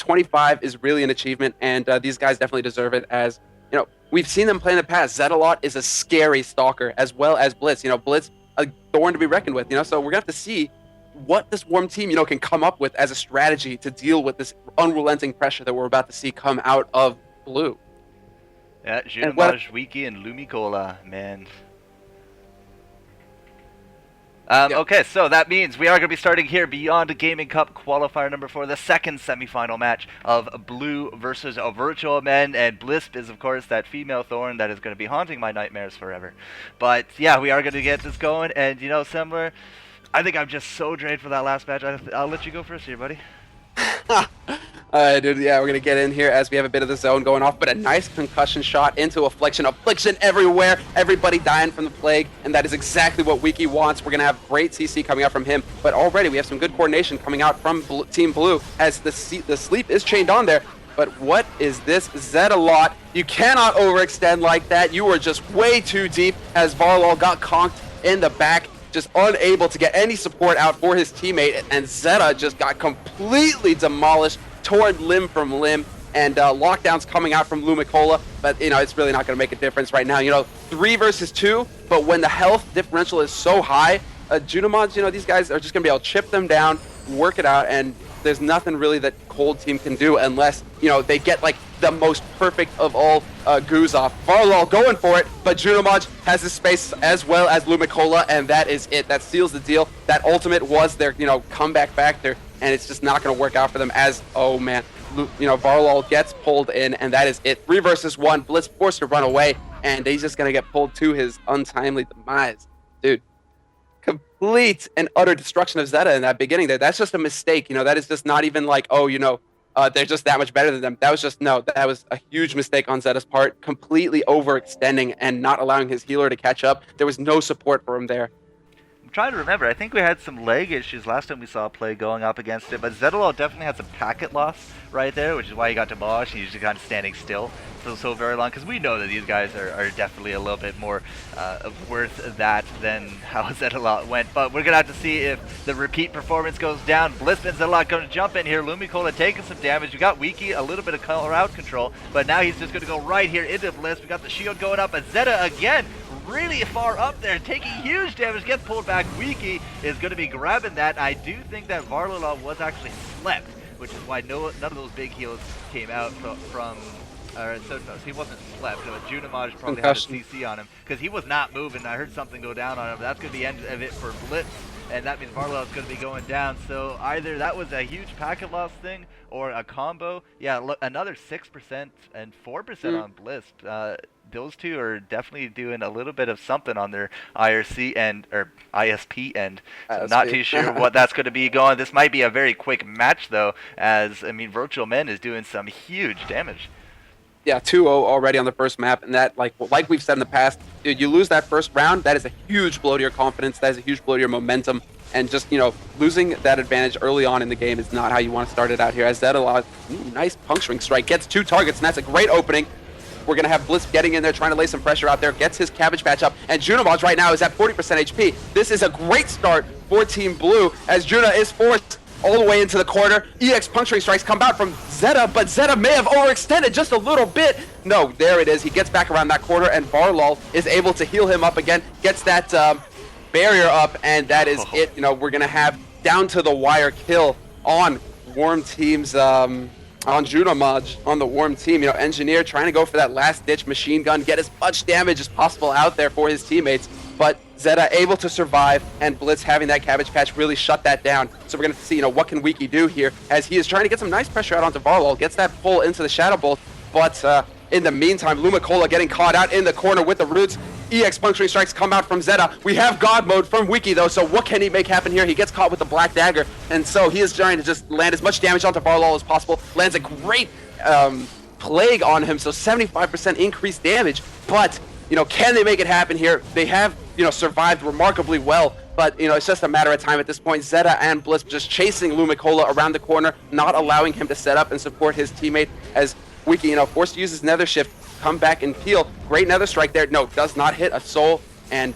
25 is really an achievement, and these guys definitely deserve it. As you know, we've seen them play in the past. Zetalot is a scary stalker, as well as Blitz. You know, Blitz, a thorn to be reckoned with. You know, so we're gonna have to see what this Worm team, you know, can come up with as a strategy to deal with this unrelenting pressure that we're about to see come out of Blue. Yeah, joinig, Wiki, and Lumikola, man. Okay, so that means we are going to be starting here BeyondGaming Cup qualifier number 4, the second semifinal match of Blue versus Virtual Men, and Blisp is, of course, that female thorn that is going to be haunting my nightmares forever. But yeah, we are going to get this going, and you know, Semmler, I think I'm just so drained for that last match. I'll let you go first here, buddy. Dude, yeah, we're going to get in here as we have a bit of the zone going off, but a nice concussion shot into Affliction. Affliction everywhere, everybody dying from the Plague, and that is exactly what Wiki wants. We're going to have great CC coming out from him, but already we have some good coordination coming out from Team Blue as the sleep is chained on there. But what is this? Zetalot, you cannot overextend like that. You were just way too deep as Varlol got conked in the back, just unable to get any support out for his teammate, and Zeta just got completely demolished, torn limb from limb, and lockdowns coming out from Lumikola, but you know, it's really not going to make a difference right now. You know, 3 versus 2, but when the health differential is so high, Junimods, you know, these guys are just going to be able to chip them down, work it out, and there's nothing really that Cold Team can do unless, you know, they get like the most perfect of all goos off. Varlol going for it, but Junimaj has his space as well as Lumikola, and that is it. That seals the deal. That ultimate was their, you know, comeback factor, and it's just not going to work out for them as, oh man, you know, Varlol gets pulled in, and that is it. 3 versus 1, Blitz forced to run away, and he's just going to get pulled to his untimely demise. Dude, complete and utter destruction of Zeta in that beginning there. That's just a mistake. You know, that is just not even like, oh, you know, they're just that much better than them. That was just, no, that was a huge mistake on Zeta's part, completely overextending and not allowing his healer to catch up. There was no support for him there. I'm trying to remember. I think we had some leg issues last time we saw a play going up against it, but Zetalot definitely had some packet loss right there, which is why he got demolished. He's just kind of standing still for so very long, because we know that these guys are definitely a little bit more worth that than how Zetalot went. But we're going to have to see if the repeat performance goes down. Blisp and Zetalot going to jump in here. Lumikola taking some damage. We got Wiki, a little bit of crowd control, but now he's just going to go right here into Blisp. We got the shield going up, and Zeta again, really far up there, taking huge damage, gets pulled back. Wiki is going to be grabbing that. I do think that Varlol was actually slept, which is why none of those big heals came out from so no, he wasn't slept. Junimaj probably had a CC on him because he was not moving. I heard something go down on him. But that's going to be the end of it for Blitz, and that means Varlol is going to be going down. So either that was a huge packet loss thing or a combo. Yeah, look, another 6% and 4% on Blitz. Those two are definitely doing a little bit of something on their IRC end, or ISP end. So not too sure what that's going to be going. This might be a very quick match, though, as, I mean, Virtual Men is doing some huge damage. Yeah, 2-0 already on the first map, and that, like we've said in the past, dude, you lose that first round, that is a huge blow to your confidence, that is a huge blow to your momentum, and just, you know, losing that advantage early on in the game is not how you want to start it out here. As Zetalot, nice puncturing strike, gets 2 targets, and that's a great opening. We're going to have Blitz getting in there, trying to lay some pressure out there, gets his Cabbage Patch up, and Junimaj right now is at 40% HP. This is a great start for Team Blue, as Juna is forced all the way into the corner. EX puncturing strikes come out from Zeta, but Zeta may have overextended just a little bit. No, there it is. He gets back around that corner, and Varlol is able to heal him up again, gets that barrier up, and that is it. You know, we're going to have down to the wire kill on Worm Team's on Junimaj on the Worm team. You know, Engineer trying to go for that last ditch machine gun, get as much damage as possible out there for his teammates, but Zeta able to survive, and Blitz having that Cabbage Patch really shut that down. So we're going to see, you know, what can Wiki do here as he is trying to get some nice pressure out onto Varlol, gets that pull into the Shadow Bolt, but in the meantime, Lumikola getting caught out in the corner with the roots. EX puncturing strikes come out from Zeta. We have God mode from Wiki though, so what can he make happen here? He gets caught with the Black Dagger, and so he is trying to just land as much damage onto Varlol as possible. Lands a great Plague on him, so 75% increased damage, but, you know, can they make it happen here? They have, you know, survived remarkably well, but, you know, it's just a matter of time at this point. Zeta and Blitz just chasing Lumikola around the corner, not allowing him to set up and support his teammate, as Wiki, you know, forced to use his Nether Shift, come back and peel. Great Nether Strike there. No, does not hit a soul, and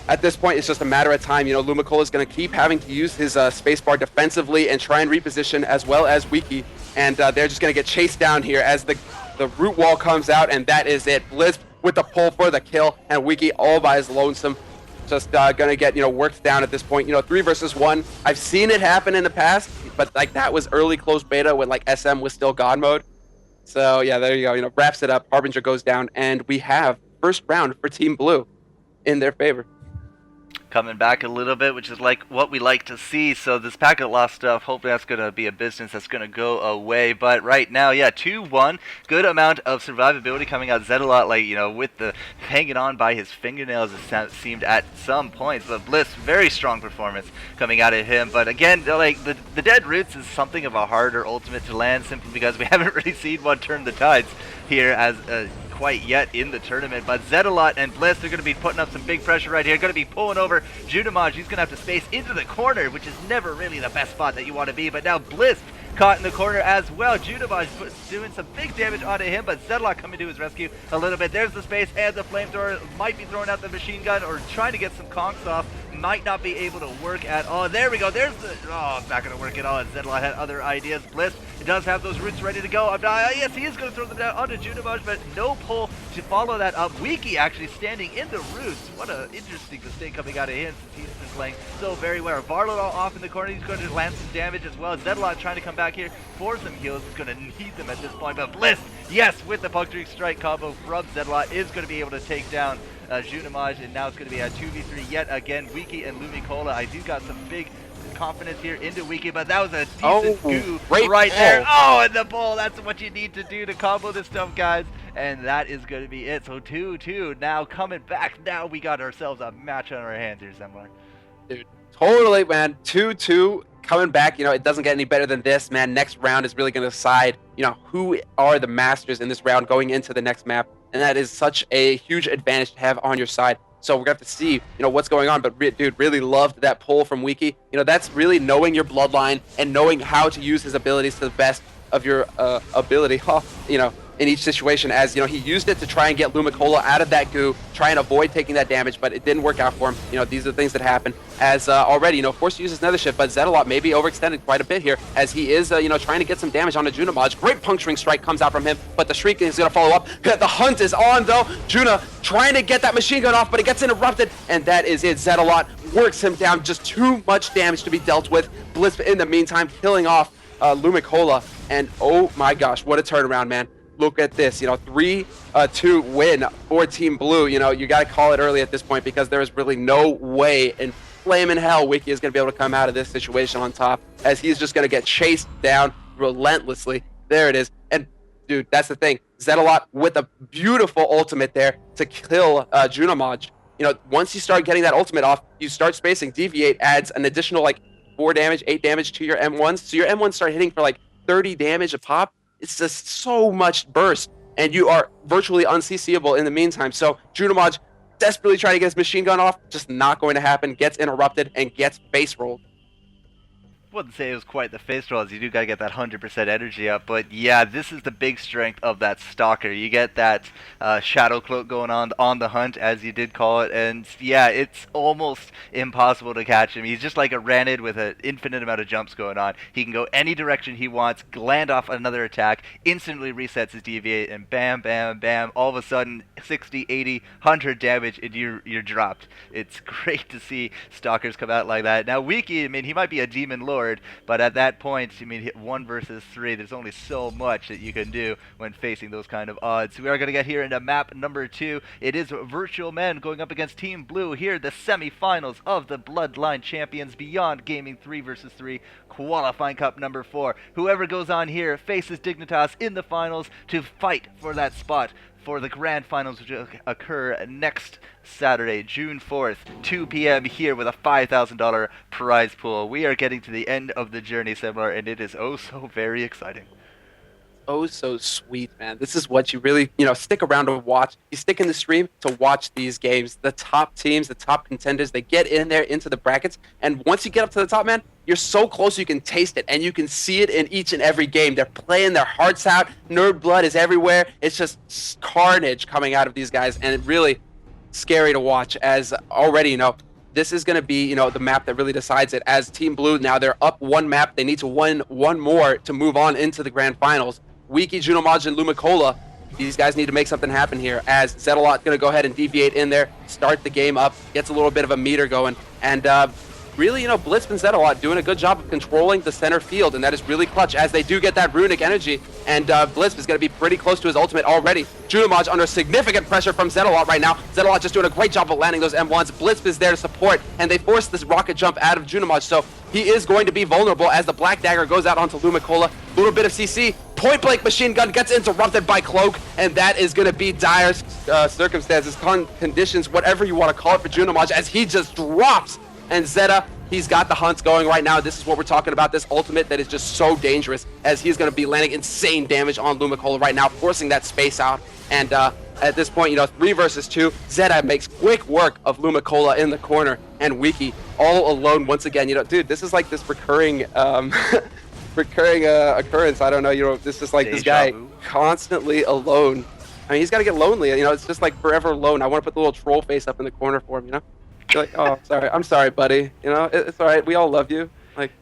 at this point, it's just a matter of time. You know, Lumikola is going to keep having to use his spacebar defensively and try and reposition, as well as Wiki. and they're just going to get chased down here as the root wall comes out, and that is it. Blizz with the pull for the kill, and Wiki all by his lonesome. Just gonna get worked down at this point. 3 versus 1. I've seen it happen in the past, but like that was early closed beta when like SM was still God mode. So yeah, there you go. Wraps it up. Harbinger goes down, and we have first round for Team Blue in their favor. Coming back a little bit, which is like what we like to see. So this packet loss stuff, hopefully that's going to be a business that's going to go away. But right now, yeah, 2-1. Good amount of survivability coming out. Zedalot, like, with the hanging on by his fingernails, it seemed at some points. But Bliss, very strong performance coming out of him. But again, like the Dead Roots is something of a harder ultimate to land, simply because we haven't really seen one turn the tides here as quite yet in the tournament. But Zedalot and Bliss, they're going to be putting up some big pressure right here. Going to be pulling over joinig. He's going to have to space into the corner, which is never really the best spot that you want to be. But now Bliss caught in the corner as well. joinig doing some big damage onto him, but Zedalot coming to his rescue a little bit. There's the space, and the flamethrower might be throwing out the machine gun or trying to get some conks off. Might not be able to work at all. There we go. There's the... Oh, it's not going to work at all. And Zedalot had other ideas. Bliss does have those roots ready to go. Yes, he is going to throw them down onto joinig, but no pull to follow that up. Wiki actually standing in the roots. What an interesting mistake coming out of him, since he's been playing so very well. Varlot off in the corner. He's going to land some damage as well. Zedalot trying to come back here for some heals. He's going to need them at this point. But Bliss, yes, with the puncturing strike combo from Zedalot, is going to be able to take down joinig, and now it's going to be a 2v3 yet again. Wiki and Lumicola. I do got some big confidence here into Wiki, but that was a decent goo right there. Oh, and the ball. That's what you need to do to combo this stuff, guys. And that is going to be it. So 2-2 now coming back. Now we got ourselves a match on our hands here, Semmler. Dude, totally, man. 2-2 coming back. It doesn't get any better than this, man. Next round is really going to decide, who are the masters in this round going into the next map. And that is such a huge advantage to have on your side. So we're going to have to see, what's going on. But, dude, really loved that pull from Wiki. That's really knowing your bloodline and knowing how to use his abilities to the best of your ability, in each situation, as, he used it to try and get Lumicola out of that goo, try and avoid taking that damage, but it didn't work out for him. These are the things that happen. As already, forced to use his nether shift, but Zedalot maybe overextended quite a bit here, as he is, trying to get some damage onto joinig. Great puncturing strike comes out from him, but the Shriek is going to follow up. The hunt is on, though. Juna trying to get that machine gun off, but it gets interrupted, and that is it. Zedalot works him down. Just too much damage to be dealt with. Bliss, in the meantime, killing off Lumicola, and oh my gosh, what a turnaround, man. Look at this, 3-2 win for Team Blue. You got to call it early at this point, because there is really no way in flaming hell Wiki is going to be able to come out of this situation on top, as he's just going to get chased down relentlessly. There it is. And dude, that's the thing. Zedalot with a beautiful ultimate there to kill joinig. Once you start getting that ultimate off, you start spacing. Deviate adds an additional 4 damage, 8 damage to your M1s. So your M1s start hitting for 30 damage a pop. It's just so much burst, and you are virtually unCCable in the meantime. So joinig desperately trying to get his machine gun off, just not going to happen, gets interrupted, and gets face rolled. Wouldn't say it was quite the face roll, as you do gotta get that 100% energy up, but yeah, this is the big strength of that Stalker. You get that shadow cloak going on the hunt, as you did call it, and yeah, it's almost impossible to catch him. He's just like a Ranid with an infinite amount of jumps going on. He can go any direction he wants, land off another attack, instantly resets his deviate, and bam, bam, bam, all of a sudden 60, 80, 100 damage, and you're dropped. It's great to see Stalkers come out like that. Now Wiki, he might be a demon lord, but at that point, hit 1 versus 3, there's only so much that you can do when facing those kind of odds. We are going to get here into map number 2. It is Virtual Men going up against Team Blue here, the semi-finals of the Bloodline Champions BeyondGaming 3 versus 3 qualifying cup number 4. Whoever goes on here faces Dignitas in the finals to fight for that spot for the grand finals, which will occur next Saturday, June 4th, 2 p.m. here with a $5,000 prize pool. We are getting to the end of the journey, Semmler, and it is oh so very exciting. Oh, so sweet, man. This is what you really, stick around to watch. You stick in the stream to watch these games. The top teams, the top contenders, they get in there into the brackets, and once you get up to the top, man, you're so close you can taste it, and you can see it in each and every game. They're playing their hearts out. Nerd blood is everywhere. It's just carnage coming out of these guys, and it really scary to watch, as already, this is going to be, you know, the map that really decides it. As Team Blue, now they're up one map. They need to win one more to move on into the grand finals. Wiki, Junomaj, and Lumicola, these guys need to make something happen here, as Zetalot going to go ahead and deviate in there, start the game up, gets a little bit of a meter going, and really, you know, Blitz and Zetalot doing a good job of controlling the center field, and that is really clutch as they do get that runic energy, and Blitz is going to be pretty close to his ultimate already. Junomaj under significant pressure from Zetalot right now. Zetalot just doing a great job of landing those M1s. Blitz is there to support, and they force this rocket jump out of Junomaj, so he is going to be vulnerable as the Black Dagger goes out onto Lumicola. Little bit of CC, point blank machine gun gets interrupted by Cloak, and that is going to be dire circumstances, conditions, whatever you want to call it for Junomaj, as he just drops. And Zeta, he's got the hunts going right now. This is what we're talking about, this ultimate that is just so dangerous, as he's going to be landing insane damage on Lumicola right now, forcing that space out. And at this point, you know, 3 versus 2, Zeta makes quick work of Lumicola in the corner, and Wiki all alone once again. You know, dude, this is like this recurring occurrence. I don't know, you know, this is like this guy constantly alone. I mean, he's got to get lonely, you know, it's just like forever alone. I want to put the little troll face up in the corner for him, you know? You're like, oh, sorry, I'm sorry, buddy. You know, it's all right. We all love you. Like,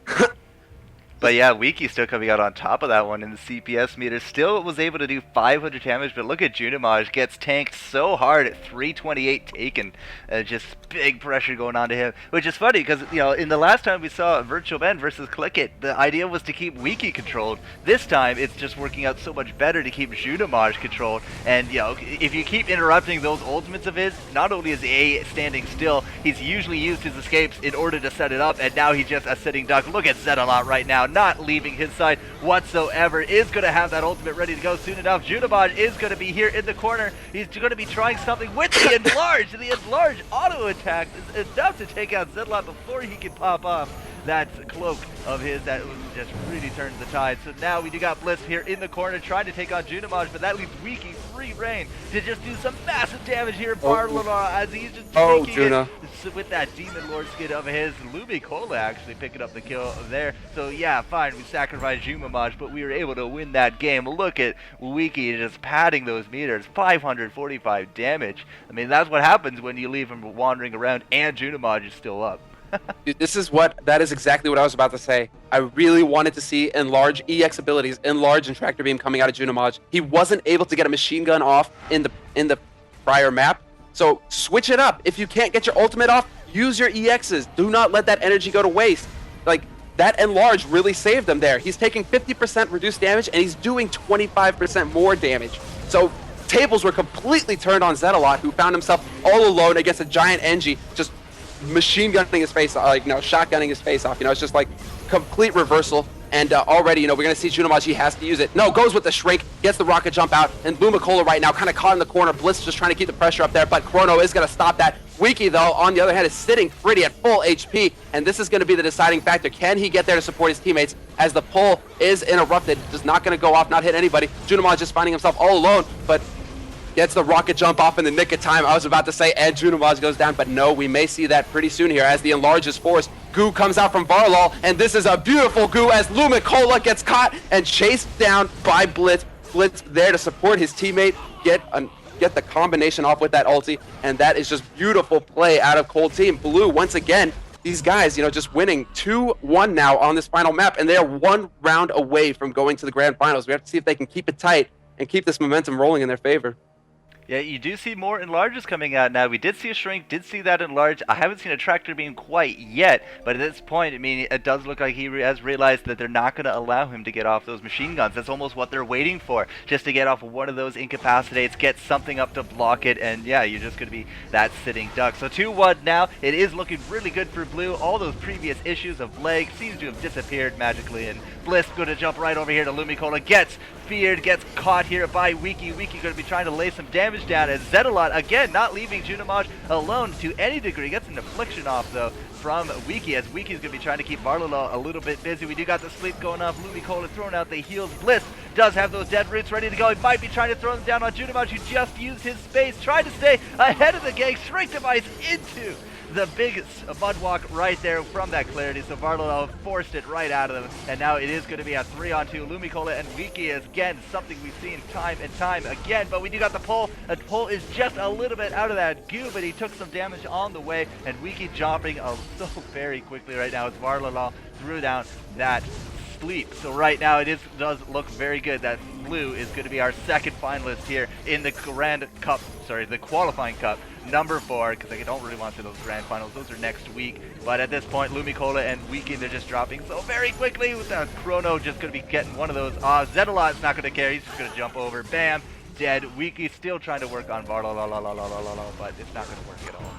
but yeah, Wiki still coming out on top of that one in the CPS meter. Still was able to do 500 damage, but look at Junomaj, gets tanked so hard at 328 taken. Just big pressure going on to him, which is funny because, you know, in the last time we saw Virtual Ben versus Click It, the idea was to keep Wiki controlled. This time, it's just working out so much better to keep Junomaj controlled. And, you know, if you keep interrupting those ultimates of his, not only is A standing still, he's usually used his escapes in order to set it up, and now he's just a sitting duck. Look at Zetalot right now, not leaving his side whatsoever, is going to have that ultimate ready to go soon enough. Junomaj is going to be here in the corner. He's going to be trying something with the enlarge. The enlarge auto attack is enough to take out Zetalot before he can pop off that cloak of his that just really turns the tide. So now we do got Blitz here in the corner trying to take on Junomaj, but that leaves Wiki free reign to just do some massive damage here. Barlola, as he's just taking it with that Demon Lord skin of his. Lumicola actually picking up the kill there. So yeah, fine, we sacrificed Junomaj, but we were able to win that game. Look at Wiki just padding those meters, 545 damage. I mean, that's what happens when you leave him wandering around and Junomaj is still up. Dude, that is exactly what I was about to say. I really wanted to see Enlarge EX abilities, Enlarge and Tractor Beam coming out of Junomaj. He wasn't able to get a machine gun off in the prior map, so switch it up. If you can't get your ultimate off, use your EXs. Do not let that energy go to waste. Like, that Enlarge really saved him there. He's taking 50% reduced damage, and he's doing 25% more damage. So tables were completely turned on Zetalot, who found himself all alone against a giant Engie, just machine gunning his face, like, you know, shotgunning his face off. You know, it's just like complete reversal. And already, you know, we're going to see Junomaj, he has to use it. No, goes with the shrink, gets the rocket jump out, and Lumicola right now kind of caught in the corner. Blitz just trying to keep the pressure up there, but Chrono is going to stop that. Wiki, though, on the other hand, is sitting pretty at full HP, and this is going to be the deciding factor. Can he get there to support his teammates as the pull is interrupted? Just not going to go off, not hit anybody. Junomaj just finding himself all alone, but gets the rocket jump off in the nick of time. I was about to say, and Junomaj goes down, but no, we may see that pretty soon here as the Enlarge is forced. Goo comes out from Varlol, and this is a beautiful Goo as Lumicola gets caught and chased down by Blitz. Blitz there to support his teammate, get the combination off with that ulti, and that is just beautiful play out of Cold Team. Blue, once again, these guys, you know, just winning 2-1 now on this final map, and they are 1 round away from going to the grand finals. We have to see if they can keep it tight and keep this momentum rolling in their favor. Yeah, you do see more enlarges coming out now. We did see a shrink, did see that enlarge. I haven't seen a tractor beam quite yet, but at this point, I mean, it does look like he has realized that they're not going to allow him to get off those machine guns. That's almost what they're waiting for, just to get off of one of those incapacitates, get something up to block it, and yeah, you're just going to be that sitting duck. So 2-1 now. It is looking really good for Blue. All those previous issues of leg seems to have disappeared magically, and Bliss going to jump right over here to Lumicola, gets feared, gets caught here by Wiki. Wiki going to be trying to lay some damage down as Zetalot, again, not leaving Junomaj alone to any degree. Gets an affliction off, though, from Wiki, as Wiki's going to be trying to keep Varlolo a little bit busy. We do got the sleep going off. Lumicola throwing out the heals. Bliss does have those dead roots ready to go. He might be trying to throw them down on Junomaj, who just used his space, trying to stay ahead of the gang. Shrink device into the big mud walk right there from that clarity. So Varlamov forced it right out of them, and now it is going to be a 3-on-2. Lumikola and Wiki is again something we've seen time and time again, but we do got the pull. The pull is just a little bit out of that goo, but he took some damage on the way, and Wiki jumping so very quickly right now as Varlamov threw down that sleep. So right now it does look very good that Blue is going to be our second finalist here in the the qualifying cup number 4, because I don't really want to see those grand finals. Those are next week. But at this point, Lumikola and Weekend, they're just dropping so very quickly with the Chrono just going to be getting one of those. Zedalot's not going to care. He's just going to jump over. Bam. Dead. Wiki's still trying to work on Varla, but it's not going to work at all.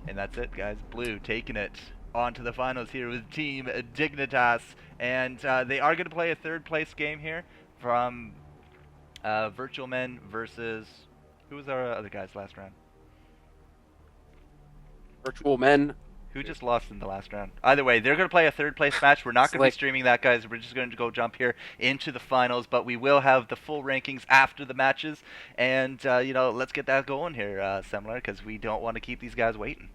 And that's it, guys. Blue taking it on to the finals here with Team Dignitas. And they are going to play a third place game here from Virtual Men versus... Who was our other guys last round? Virtual Men. Who just lost in the last round? Either way, they're going to play a third place match. We're not going to be streaming that, guys. We're just going to go jump here into the finals, but we will have the full rankings after the matches. And, you know, let's get that going here, Semmler, because we don't want to keep these guys waiting.